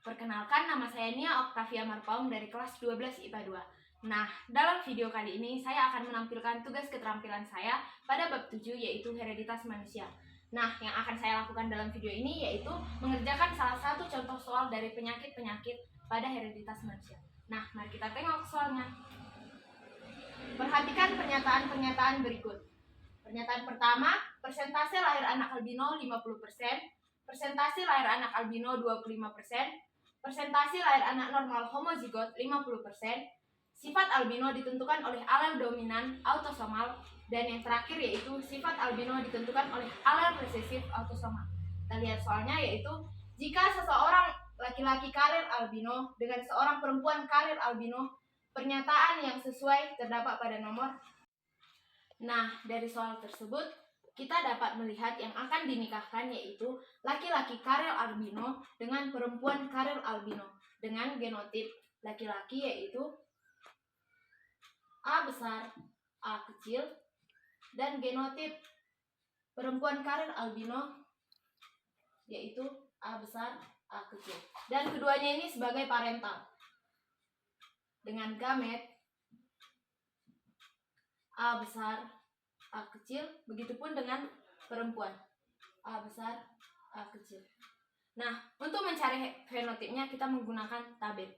Perkenalkan, nama saya Nia Octavia Marpaung dari kelas 12 IPA 2. Nah, dalam video kali ini saya akan menampilkan tugas keterampilan saya pada bab 7, yaitu hereditas manusia. Nah, yang akan saya lakukan dalam video ini yaitu mengerjakan salah satu contoh soal dari penyakit-penyakit pada hereditas manusia. Nah, mari kita tengok soalnya. Perhatikan pernyataan-pernyataan berikut. Pernyataan pertama, persentase lahir anak albino 50%, persentase lahir anak albino 25%, persentase lahir anak normal homozigot 50%, sifat albino ditentukan oleh alel dominan autosomal, dan yang terakhir yaitu sifat albino ditentukan oleh alel resesif autosomal. Kita lihat soalnya, yaitu jika seseorang laki-laki karir albino dengan seorang perempuan karir albino, pernyataan yang sesuai terdapat pada nomor. Nah, dari soal tersebut kita dapat melihat yang akan dinikahkan yaitu laki-laki karir albino dengan perempuan karir albino dengan genotip laki-laki yaitu A besar A kecil, dan genotip perempuan karir albino yaitu A besar A kecil, dan keduanya ini sebagai parental dengan gamet A besar A kecil, begitupun dengan perempuan A besar A kecil. Nah, untuk mencari fenotipnya kita menggunakan tabel.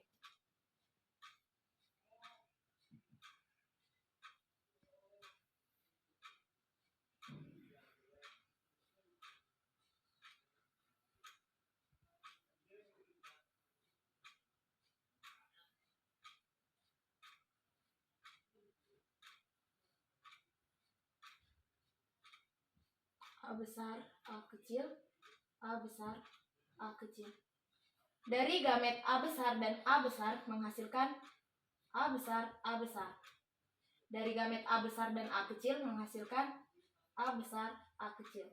A besar A kecil, A besar A kecil. Dari gamet A besar dan A besar menghasilkan A besar A besar. Dari gamet A besar dan A kecil menghasilkan A besar A kecil.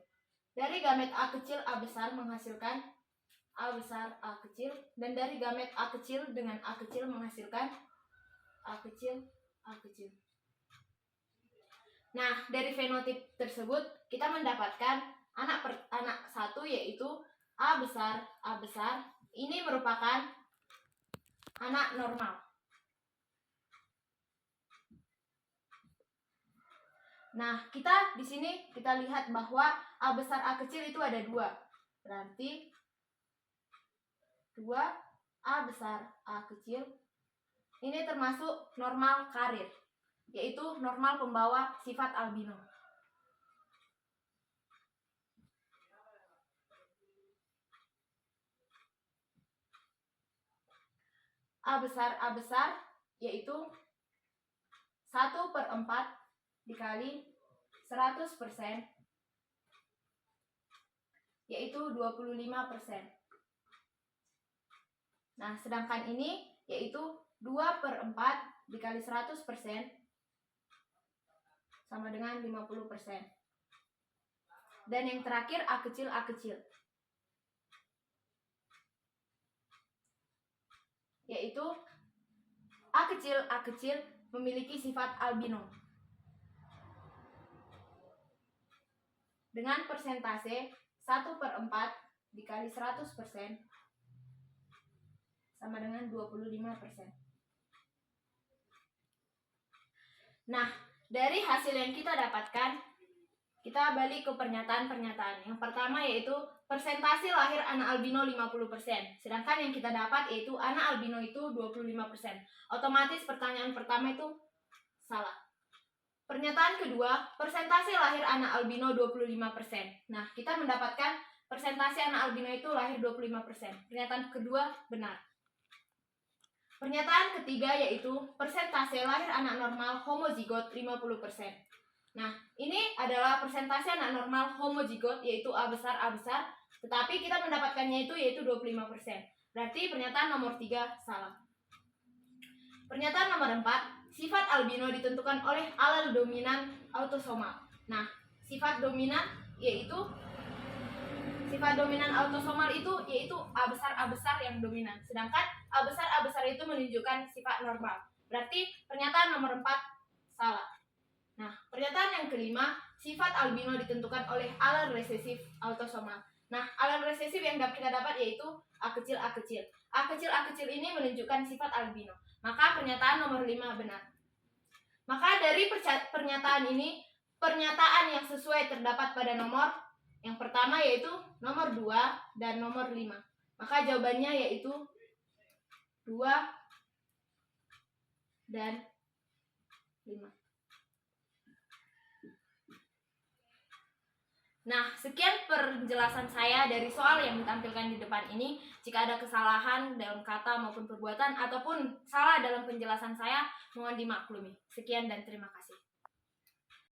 Dari gamet A kecil A besar menghasilkan A besar A kecil, dan dari gamet A kecil dengan A kecil menghasilkan A kecil A kecil. Nah, dari fenotip tersebut kita mendapatkan anak satu yaitu A besar A besar. Ini merupakan anak normal. Nah, kita di sini kita lihat bahwa A besar A kecil itu ada 2. Berarti 2 A besar A kecil ini termasuk normal karir, yaitu normal pembawa sifat albino. A besar yaitu 1/4 dikali 100%, yaitu 25%. Nah, sedangkan ini yaitu 2/4 dikali 100% sama dengan 50%. Dan yang terakhir A kecil A kecil, yaitu A kecil memiliki sifat albino dengan persentase 1/4 dikali 100% sama dengan 25%. Nah, dari hasil yang kita dapatkan, kita balik ke pernyataan-pernyataan. Yang pertama yaitu persentase lahir anak albino 50%. Sedangkan yang kita dapat yaitu anak albino itu 25%. Otomatis pertanyaan pertama itu salah. Pernyataan kedua, persentase lahir anak albino 25%. Nah, kita mendapatkan persentase anak albino itu lahir 25%. Pernyataan kedua benar. Pernyataan ketiga yaitu persentase lahir anak normal homozigot 50%. Nah, ini adalah persentase anak normal homozigot yaitu A besar, tetapi kita mendapatkannya itu yaitu 25%. Berarti pernyataan nomor 3 salah. Pernyataan nomor 4, sifat albino ditentukan oleh alel dominan autosomal. Nah, sifat dominan autosomal itu yaitu A besar yang dominan. Sedangkan A besar itu menunjukkan sifat normal. Berarti pernyataan nomor 4 salah. Nah, pernyataan yang kelima, sifat albino ditentukan oleh alel resesif autosomal. Nah, alarm resesif yang dapat kita dapat yaitu A kecil A kecil. A kecil A kecil ini menunjukkan sifat albino. Maka pernyataan nomor 5 benar. Maka dari pernyataan ini, pernyataan yang sesuai terdapat pada nomor yang pertama yaitu nomor 2 dan nomor 5. Maka jawabannya yaitu 2 dan 5. Nah, sekian penjelasan saya dari soal yang ditampilkan di depan ini. Jika ada kesalahan dalam kata maupun perbuatan ataupun salah dalam penjelasan saya, mohon dimaklumi. Sekian dan terima kasih.